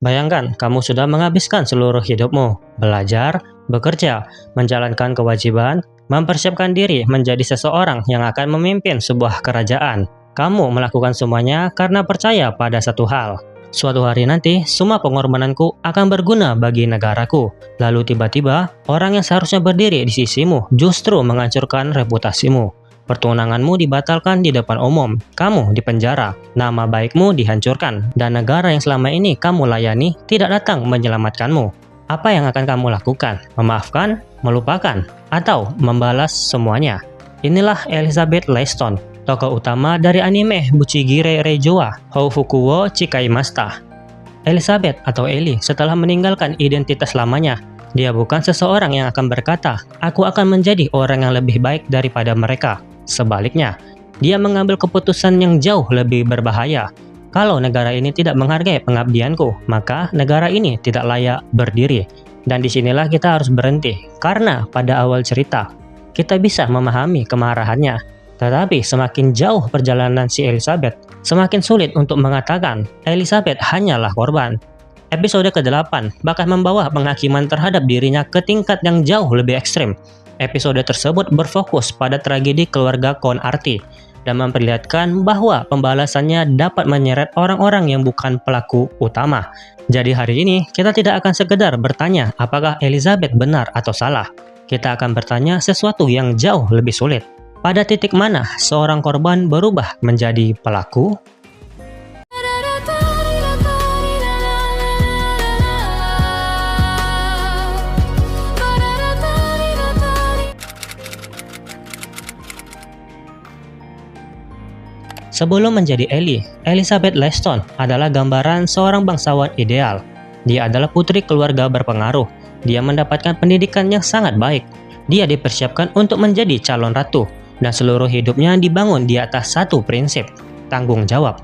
Bayangkan, kamu sudah menghabiskan seluruh hidupmu, belajar, bekerja, menjalankan kewajiban, mempersiapkan diri menjadi seseorang yang akan memimpin sebuah kerajaan. Kamu melakukan semuanya karena percaya pada satu hal. Suatu hari nanti, semua pengorbananku akan berguna bagi negaraku. Lalu tiba-tiba, orang yang seharusnya berdiri di sisimu justru menghancurkan reputasimu. Pertunanganmu dibatalkan di depan umum, kamu dipenjara, nama baikmu dihancurkan, dan negara yang selama ini kamu layani tidak datang menyelamatkanmu. Apa yang akan kamu lakukan? Memaafkan, melupakan, atau membalas semuanya? Inilah Elizabeth Lanston, tokoh utama dari anime Buchigire Reijowa Houfuku wo Chikaimashita. Elizabeth atau Ellie setelah meninggalkan identitas lamanya, dia bukan seseorang yang akan berkata, "Aku akan menjadi orang yang lebih baik daripada mereka." Sebaliknya, dia mengambil keputusan yang jauh lebih berbahaya. Kalau negara ini tidak menghargai pengabdianku, maka negara ini tidak layak berdiri. Dan disinilah kita harus berhenti, karena pada awal cerita, kita bisa memahami kemarahannya. Tetapi semakin jauh perjalanan si Elizabeth, semakin sulit untuk mengatakan Elizabeth hanyalah korban. Episode ke-8 bahkan membawa penghakiman terhadap dirinya ke tingkat yang jauh lebih ekstrim. Episode tersebut berfokus pada tragedi keluarga Kon Arti dan memperlihatkan bahwa pembalasannya dapat menyeret orang-orang yang bukan pelaku utama. Jadi hari ini kita tidak akan sekedar bertanya apakah Elizabeth benar atau salah. Kita akan bertanya sesuatu yang jauh lebih sulit. Pada titik mana seorang korban berubah menjadi pelaku? Sebelum menjadi Ellie, Elizabeth Lanston adalah gambaran seorang bangsawan ideal. Dia adalah putri keluarga berpengaruh. Dia mendapatkan pendidikan yang sangat baik. Dia dipersiapkan untuk menjadi calon ratu, dan seluruh hidupnya dibangun di atas satu prinsip, tanggung jawab.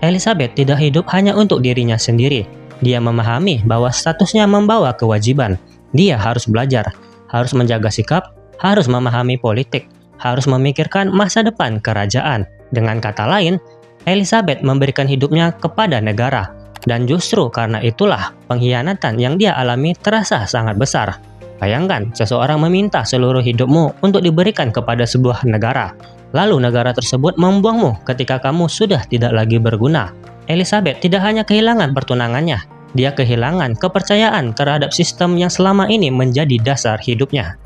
Elizabeth tidak hidup hanya untuk dirinya sendiri. Dia memahami bahwa statusnya membawa kewajiban. Dia harus belajar, harus menjaga sikap, harus memahami politik, harus memikirkan masa depan kerajaan. Dengan kata lain, Elizabeth memberikan hidupnya kepada negara, dan justru karena itulah pengkhianatan yang dia alami terasa sangat besar. Bayangkan, seseorang meminta seluruh hidupmu untuk diberikan kepada sebuah negara, lalu negara tersebut membuangmu ketika kamu sudah tidak lagi berguna. Elizabeth tidak hanya kehilangan pertunangannya, dia kehilangan kepercayaan terhadap sistem yang selama ini menjadi dasar hidupnya.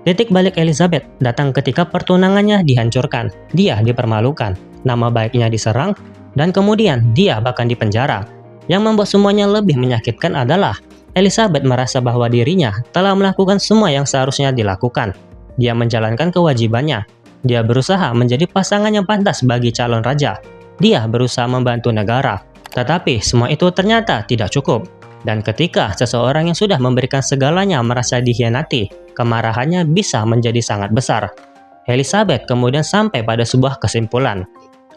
Titik balik Elizabeth datang ketika pertunangannya dihancurkan, dia dipermalukan, nama baiknya diserang, dan kemudian dia bahkan dipenjara. Yang membuat semuanya lebih menyakitkan adalah Elizabeth merasa bahwa dirinya telah melakukan semua yang seharusnya dilakukan. Dia menjalankan kewajibannya. Dia berusaha menjadi pasangan yang pantas bagi calon raja. Dia berusaha membantu negara. Tetapi semua itu ternyata tidak cukup. Dan ketika seseorang yang sudah memberikan segalanya merasa dikhianati, kemarahannya bisa menjadi sangat besar. Elizabeth kemudian sampai pada sebuah kesimpulan.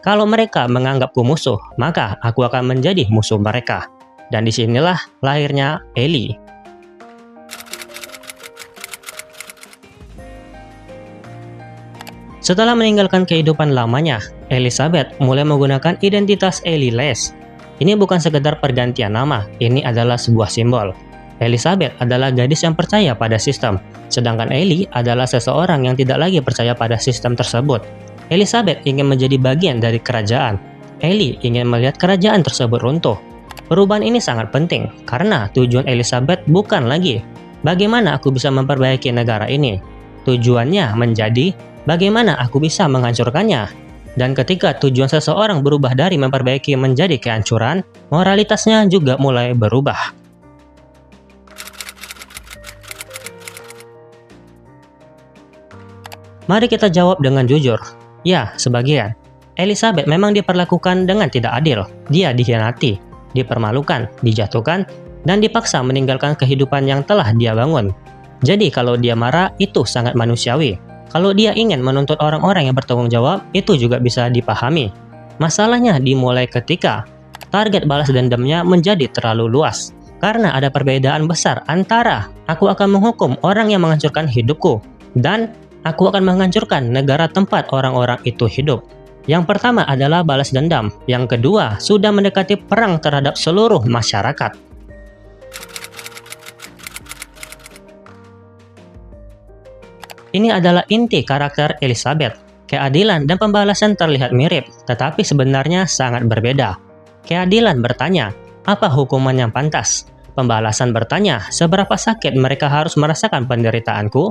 Kalau mereka menganggapku musuh, maka aku akan menjadi musuh mereka. Dan disinilah lahirnya Ellie. Setelah meninggalkan kehidupan lamanya, Elizabeth mulai menggunakan identitas Ellie Les. Ini bukan sekedar pergantian nama, ini adalah sebuah simbol. Elizabeth adalah gadis yang percaya pada sistem, sedangkan Ellie adalah seseorang yang tidak lagi percaya pada sistem tersebut. Elizabeth ingin menjadi bagian dari kerajaan. Ellie ingin melihat kerajaan tersebut runtuh. Perubahan ini sangat penting, karena tujuan Elizabeth bukan lagi bagaimana aku bisa memperbaiki negara ini. Tujuannya menjadi bagaimana aku bisa menghancurkannya. Dan ketika tujuan seseorang berubah dari memperbaiki menjadi kehancuran, moralitasnya juga mulai berubah. Mari kita jawab dengan jujur. Ya, sebagian. Elizabeth memang diperlakukan dengan tidak adil. Dia dikhianati, dipermalukan, dijatuhkan, dan dipaksa meninggalkan kehidupan yang telah dia bangun. Jadi kalau dia marah, itu sangat manusiawi. Kalau dia ingin menuntut orang-orang yang bertanggung jawab, itu juga bisa dipahami. Masalahnya dimulai ketika target balas dendamnya menjadi terlalu luas. Karena ada perbedaan besar antara aku akan menghukum orang yang menghancurkan hidupku dan aku akan menghancurkan negara tempat orang-orang itu hidup. Yang pertama adalah balas dendam, yang kedua sudah mendekati perang terhadap seluruh masyarakat. Ini adalah inti karakter Elizabeth. Keadilan dan pembalasan terlihat mirip, tetapi sebenarnya sangat berbeda. Keadilan bertanya, apa hukuman yang pantas? Pembalasan bertanya, seberapa sakit mereka harus merasakan penderitaanku?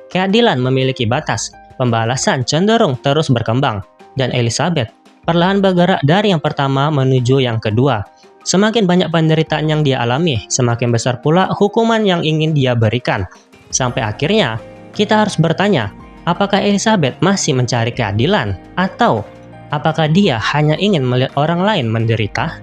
Keadilan memiliki batas, pembalasan cenderung terus berkembang, dan Elizabeth perlahan bergerak dari yang pertama menuju yang kedua. Semakin banyak penderitaan yang dia alami, semakin besar pula hukuman yang ingin dia berikan. Sampai akhirnya, kita harus bertanya, apakah Elizabeth masih mencari keadilan? Atau apakah dia hanya ingin melihat orang lain menderita?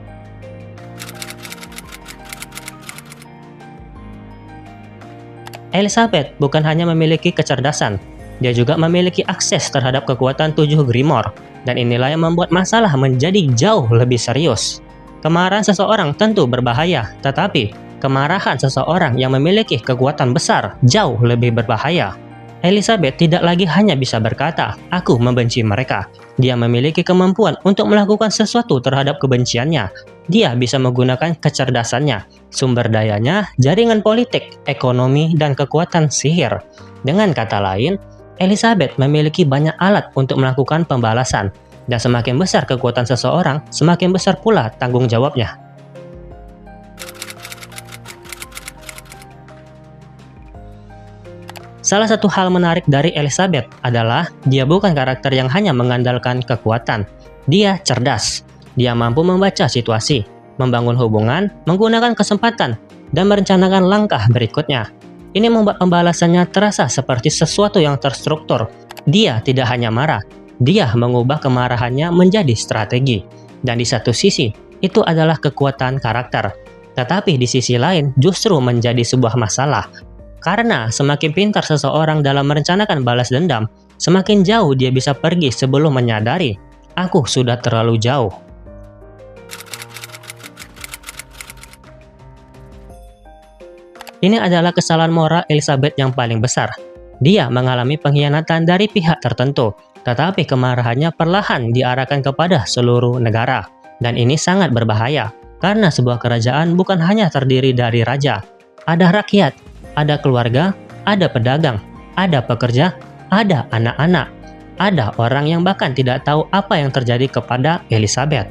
Elizabeth bukan hanya memiliki kecerdasan, dia juga memiliki akses terhadap kekuatan 7 Grimoire, dan inilah yang membuat masalah menjadi jauh lebih serius. Kemarahan seseorang tentu berbahaya, tetapi kemarahan seseorang yang memiliki kekuatan besar jauh lebih berbahaya. Elizabeth tidak lagi hanya bisa berkata, "Aku membenci mereka." Dia memiliki kemampuan untuk melakukan sesuatu terhadap kebenciannya. Dia bisa menggunakan kecerdasannya, sumber dayanya, jaringan politik, ekonomi, dan kekuatan sihir. Dengan kata lain, Elizabeth memiliki banyak alat untuk melakukan pembalasan. Dan semakin besar kekuatan seseorang, semakin besar pula tanggung jawabnya. Salah satu hal menarik dari Elizabeth adalah dia bukan karakter yang hanya mengandalkan kekuatan. Dia cerdas. Dia mampu membaca situasi, membangun hubungan, menggunakan kesempatan, dan merencanakan langkah berikutnya. Ini membuat pembalasannya terasa seperti sesuatu yang terstruktur. Dia tidak hanya marah, dia mengubah kemarahannya menjadi strategi. Dan di satu sisi, itu adalah kekuatan karakter. Tetapi di sisi lain justru menjadi sebuah masalah. Karena semakin pintar seseorang dalam merencanakan balas dendam, semakin jauh dia bisa pergi sebelum menyadari, aku sudah terlalu jauh. Ini adalah kesalahan moral Elizabeth yang paling besar. Dia mengalami pengkhianatan dari pihak tertentu, tetapi kemarahannya perlahan diarahkan kepada seluruh negara. Dan ini sangat berbahaya, karena sebuah kerajaan bukan hanya terdiri dari raja. Ada rakyat, ada keluarga, ada pedagang, ada pekerja, ada anak-anak. Ada orang yang bahkan tidak tahu apa yang terjadi kepada Elizabeth.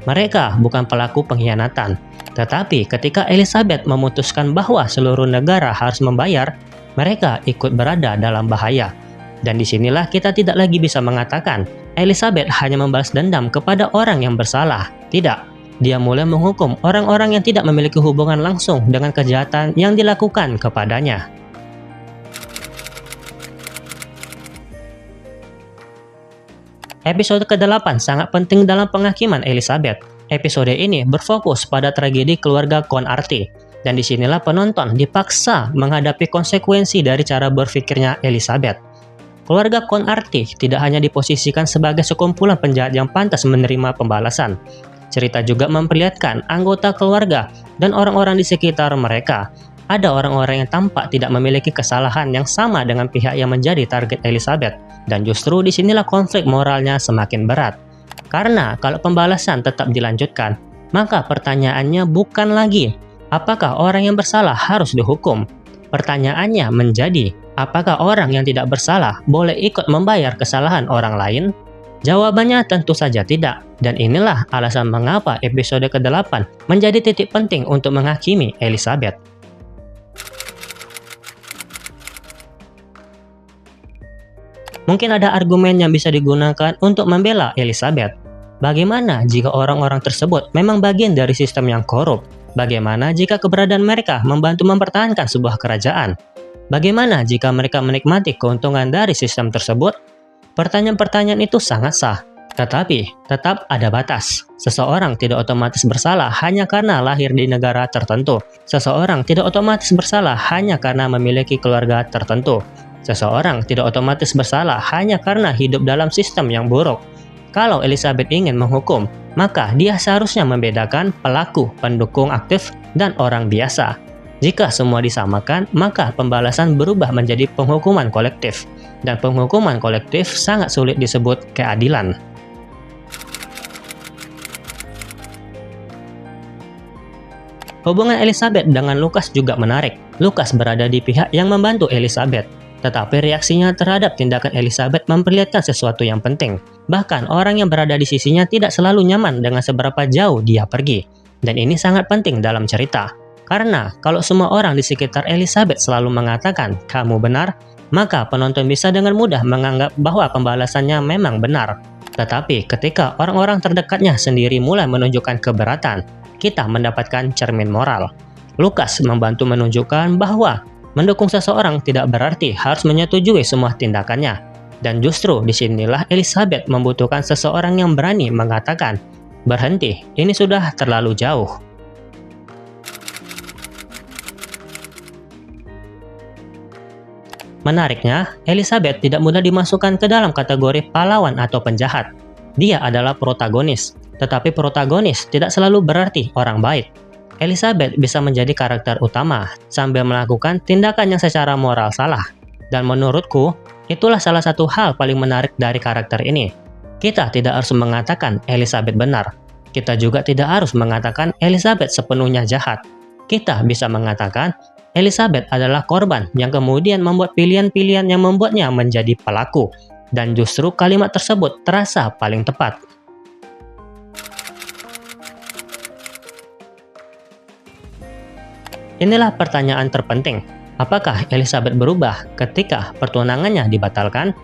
Mereka bukan pelaku pengkhianatan, tetapi ketika Elizabeth memutuskan bahwa seluruh negara harus membayar, mereka ikut berada dalam bahaya. Dan disinilah kita tidak lagi bisa mengatakan Elizabeth hanya membalas dendam kepada orang yang bersalah. Tidak, dia mulai menghukum orang-orang yang tidak memiliki hubungan langsung dengan kejahatan yang dilakukan kepadanya. Episode ke-8 sangat penting dalam penghakiman Elizabeth. Episode ini berfokus pada tragedi keluarga Conarty, dan disinilah penonton dipaksa menghadapi konsekuensi dari cara berpikirnya Elizabeth. Keluarga Conarty tidak hanya diposisikan sebagai sekumpulan penjahat yang pantas menerima pembalasan. Cerita juga memperlihatkan anggota keluarga dan orang-orang di sekitar mereka. Ada orang-orang yang tampak tidak memiliki kesalahan yang sama dengan pihak yang menjadi target Elizabeth. Dan justru disinilah konflik moralnya semakin berat. Karena kalau pembalasan tetap dilanjutkan, maka pertanyaannya bukan lagi, apakah orang yang bersalah harus dihukum? Pertanyaannya menjadi, apakah orang yang tidak bersalah boleh ikut membayar kesalahan orang lain? Jawabannya tentu saja tidak, dan inilah alasan mengapa episode ke-8 menjadi titik penting untuk menghakimi Elizabeth. Mungkin ada argumen yang bisa digunakan untuk membela Elizabeth. Bagaimana jika orang-orang tersebut memang bagian dari sistem yang korup? Bagaimana jika keberadaan mereka membantu mempertahankan sebuah kerajaan? Bagaimana jika mereka menikmati keuntungan dari sistem tersebut? Pertanyaan-pertanyaan itu sangat sah, tetapi tetap ada batas. Seseorang tidak otomatis bersalah hanya karena lahir di negara tertentu. Seseorang tidak otomatis bersalah hanya karena memiliki keluarga tertentu. Seseorang tidak otomatis bersalah hanya karena hidup dalam sistem yang buruk. Kalau Elizabeth ingin menghukum, maka dia seharusnya membedakan pelaku, pendukung aktif, dan orang biasa. Jika semua disamakan, maka pembalasan berubah menjadi penghukuman kolektif. Dan penghukuman kolektif sangat sulit disebut keadilan. Hubungan Elizabeth dengan Lukas juga menarik. Lukas berada di pihak yang membantu Elizabeth, tetapi reaksinya terhadap tindakan Elizabeth memperlihatkan sesuatu yang penting. Bahkan orang yang berada di sisinya tidak selalu nyaman dengan seberapa jauh dia pergi. Dan ini sangat penting dalam cerita. Karena kalau semua orang di sekitar Elizabeth selalu mengatakan kamu benar, maka penonton bisa dengan mudah menganggap bahwa pembalasannya memang benar. Tetapi ketika orang-orang terdekatnya sendiri mulai menunjukkan keberatan, kita mendapatkan cermin moral. Lukas membantu menunjukkan bahwa mendukung seseorang tidak berarti harus menyetujui semua tindakannya. Dan justru disinilah Elizabeth membutuhkan seseorang yang berani mengatakan, berhenti, ini sudah terlalu jauh. Menariknya, Elizabeth tidak mudah dimasukkan ke dalam kategori pahlawan atau penjahat. Dia adalah protagonis, tetapi protagonis tidak selalu berarti orang baik. Elizabeth bisa menjadi karakter utama sambil melakukan tindakan yang secara moral salah. Dan menurutku, itulah salah satu hal paling menarik dari karakter ini. Kita tidak harus mengatakan Elizabeth benar. Kita juga tidak harus mengatakan Elizabeth sepenuhnya jahat. Kita bisa mengatakan Elizabeth adalah korban yang kemudian membuat pilihan-pilihan yang membuatnya menjadi pelaku. Dan justru kalimat tersebut terasa paling tepat. Inilah pertanyaan terpenting. Apakah Elizabeth berubah ketika pertunangannya dibatalkan?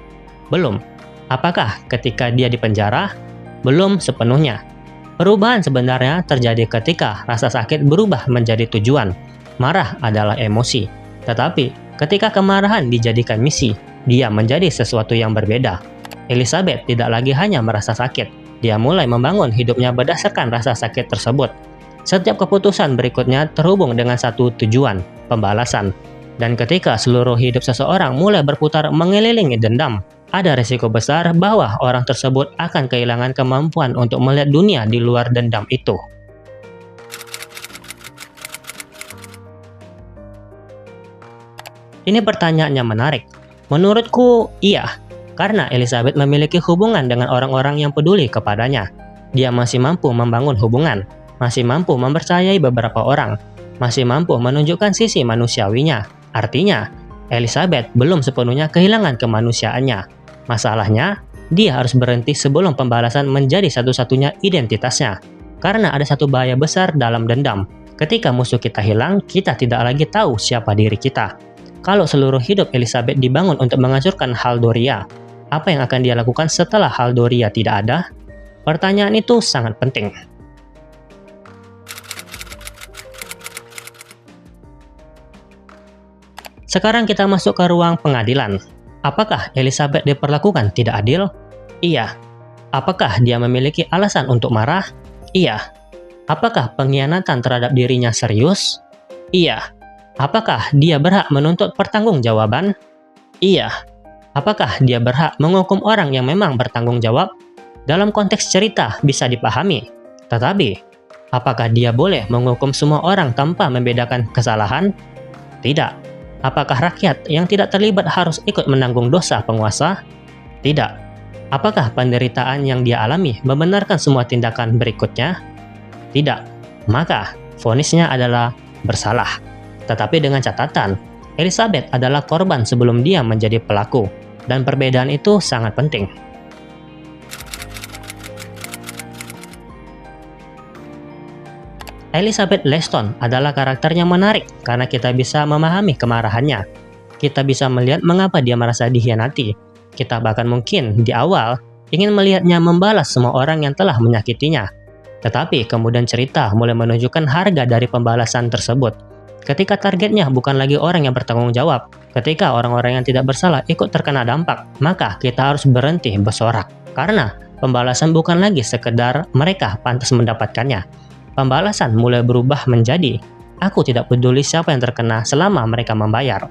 Belum. Apakah ketika dia dipenjara? Belum sepenuhnya. Perubahan sebenarnya terjadi ketika rasa sakit berubah menjadi tujuan. Marah adalah emosi. Tetapi ketika kemarahan dijadikan misi, dia menjadi sesuatu yang berbeda. Elizabeth tidak lagi hanya merasa sakit. Dia mulai membangun hidupnya berdasarkan rasa sakit tersebut. Setiap keputusan berikutnya terhubung dengan satu tujuan, pembalasan. Dan ketika seluruh hidup seseorang mulai berputar mengelilingi dendam, ada risiko besar bahwa orang tersebut akan kehilangan kemampuan untuk melihat dunia di luar dendam itu. Ini pertanyaannya menarik. Menurutku, iya. Karena Elizabeth memiliki hubungan dengan orang-orang yang peduli kepadanya. Dia masih mampu membangun hubungan, masih mampu mempercayai beberapa orang, masih mampu menunjukkan sisi manusiawinya. Artinya, Elizabeth belum sepenuhnya kehilangan kemanusiaannya. Masalahnya, dia harus berhenti sebelum pembalasan menjadi satu-satunya identitasnya. Karena ada satu bahaya besar dalam dendam. Ketika musuh kita hilang, kita tidak lagi tahu siapa diri kita. Kalau seluruh hidup Elizabeth dibangun untuk menghancurkan Haldoria, apa yang akan dia lakukan setelah Haldoria tidak ada? Pertanyaan itu sangat penting. Sekarang kita masuk ke ruang pengadilan. Apakah Elizabeth diperlakukan tidak adil? Iya. Apakah dia memiliki alasan untuk marah? Iya. Apakah pengkhianatan terhadap dirinya serius? Iya. Apakah dia berhak menuntut pertanggungjawaban? Iya. Apakah dia berhak menghukum orang yang memang bertanggung jawab? Dalam konteks cerita bisa dipahami. Tetapi, apakah dia boleh menghukum semua orang tanpa membedakan kesalahan? Tidak. Apakah rakyat yang tidak terlibat harus ikut menanggung dosa penguasa? Tidak. Apakah penderitaan yang dia alami membenarkan semua tindakan berikutnya? Tidak. Maka, vonisnya adalah bersalah. Tetapi dengan catatan, Elizabeth adalah korban sebelum dia menjadi pelaku, dan perbedaan itu sangat penting. Elizabeth Leston adalah karakter yang menarik karena kita bisa memahami kemarahannya. Kita bisa melihat mengapa dia merasa dikhianati. Kita bahkan mungkin di awal ingin melihatnya membalas semua orang yang telah menyakitinya. Tetapi kemudian cerita mulai menunjukkan harga dari pembalasan tersebut. Ketika targetnya bukan lagi orang yang bertanggung jawab, ketika orang-orang yang tidak bersalah ikut terkena dampak, maka kita harus berhenti bersorak. Karena pembalasan bukan lagi sekedar mereka pantas mendapatkannya. Pembalasan mulai berubah menjadi, aku tidak peduli siapa yang terkena selama mereka membayar.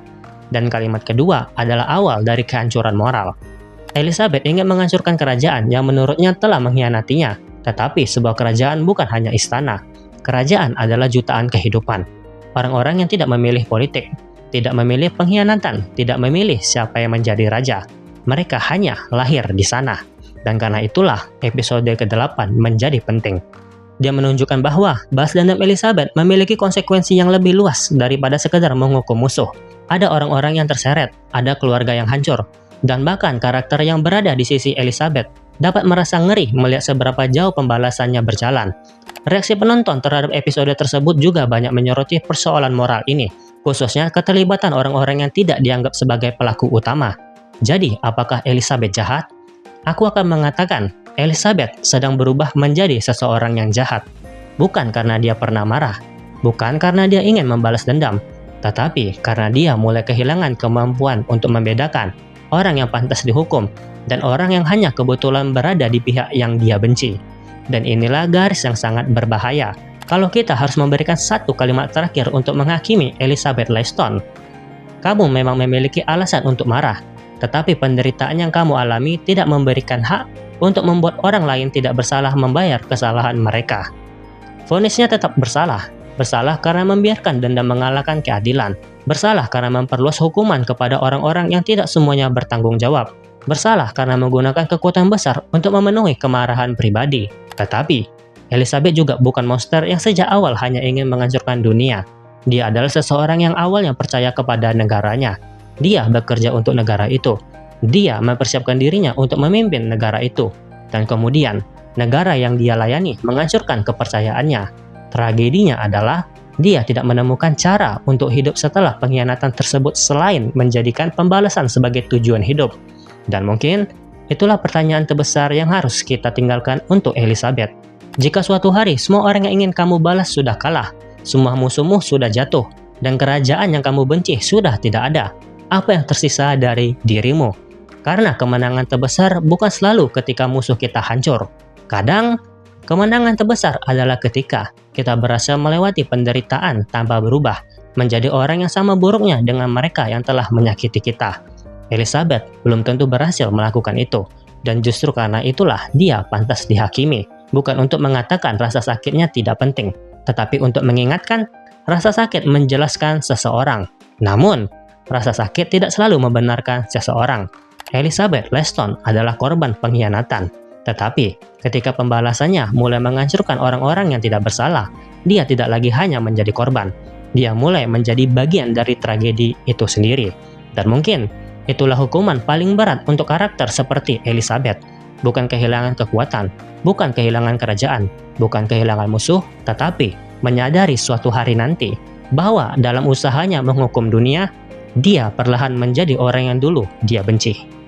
Dan kalimat kedua adalah awal dari kehancuran moral. Elizabeth ingin menghancurkan kerajaan yang menurutnya telah mengkhianatinya. Tetapi sebuah kerajaan bukan hanya istana. Kerajaan adalah jutaan kehidupan. Orang-orang yang tidak memilih politik, tidak memilih pengkhianatan, tidak memilih siapa yang menjadi raja. Mereka hanya lahir di sana. Dan karena itulah episode ke-8 menjadi penting. Dia menunjukkan bahwa balas dendam Elizabeth memiliki konsekuensi yang lebih luas daripada sekedar menghukum musuh. Ada orang-orang yang terseret, ada keluarga yang hancur, dan bahkan karakter yang berada di sisi Elizabeth dapat merasa ngeri melihat seberapa jauh pembalasannya berjalan. Reaksi penonton terhadap episode tersebut juga banyak menyoroti persoalan moral ini, khususnya keterlibatan orang-orang yang tidak dianggap sebagai pelaku utama. Jadi, apakah Elizabeth jahat? Aku akan mengatakan, Elizabeth sedang berubah menjadi seseorang yang jahat. Bukan karena dia pernah marah, bukan karena dia ingin membalas dendam, tetapi karena dia mulai kehilangan kemampuan untuk membedakan orang yang pantas dihukum dan orang yang hanya kebetulan berada di pihak yang dia benci. Dan inilah garis yang sangat berbahaya kalau kita harus memberikan satu kalimat terakhir untuk menghakimi Elizabeth Lanston. Kamu memang memiliki alasan untuk marah, tetapi penderitaan yang kamu alami tidak memberikan hak untuk membuat orang lain tidak bersalah membayar kesalahan mereka. Vonisnya tetap bersalah. Bersalah karena membiarkan dendam mengalahkan keadilan. Bersalah karena memperluas hukuman kepada orang-orang yang tidak semuanya bertanggung jawab. Bersalah karena menggunakan kekuatan besar untuk memenuhi kemarahan pribadi. Tetapi, Elizabeth juga bukan monster yang sejak awal hanya ingin menghancurkan dunia. Dia adalah seseorang yang awalnya percaya kepada negaranya. Dia bekerja untuk negara itu. Dia mempersiapkan dirinya untuk memimpin negara itu. Dan kemudian, negara yang dia layani menghancurkan kepercayaannya. Tragedinya adalah, dia tidak menemukan cara untuk hidup setelah pengkhianatan tersebut selain menjadikan pembalasan sebagai tujuan hidup. Dan mungkin, itulah pertanyaan terbesar yang harus kita tinggalkan untuk Elizabeth. Jika suatu hari semua orang yang ingin kamu balas sudah kalah, semua musuhmu sudah jatuh, dan kerajaan yang kamu benci sudah tidak ada, apa yang tersisa dari dirimu? Karena kemenangan terbesar bukan selalu ketika musuh kita hancur. Kadang, kemenangan terbesar adalah ketika kita berhasil melewati penderitaan tanpa berubah, menjadi orang yang sama buruknya dengan mereka yang telah menyakiti kita. Elizabeth belum tentu berhasil melakukan itu, dan justru karena itulah dia pantas dihakimi, bukan untuk mengatakan rasa sakitnya tidak penting, tetapi untuk mengingatkan rasa sakit menjelaskan seseorang. Namun, rasa sakit tidak selalu membenarkan seseorang. Elizabeth Lanston adalah korban pengkhianatan, tetapi ketika pembalasannya mulai menghancurkan orang-orang yang tidak bersalah, dia tidak lagi hanya menjadi korban. Dia mulai menjadi bagian dari tragedi itu sendiri. Dan mungkin itulah hukuman paling berat untuk karakter seperti Elizabeth. Bukan kehilangan kekuatan, bukan kehilangan kerajaan, bukan kehilangan musuh, tetapi menyadari suatu hari nanti bahwa dalam usahanya menghukum dunia, dia perlahan menjadi orang yang dulu dia benci.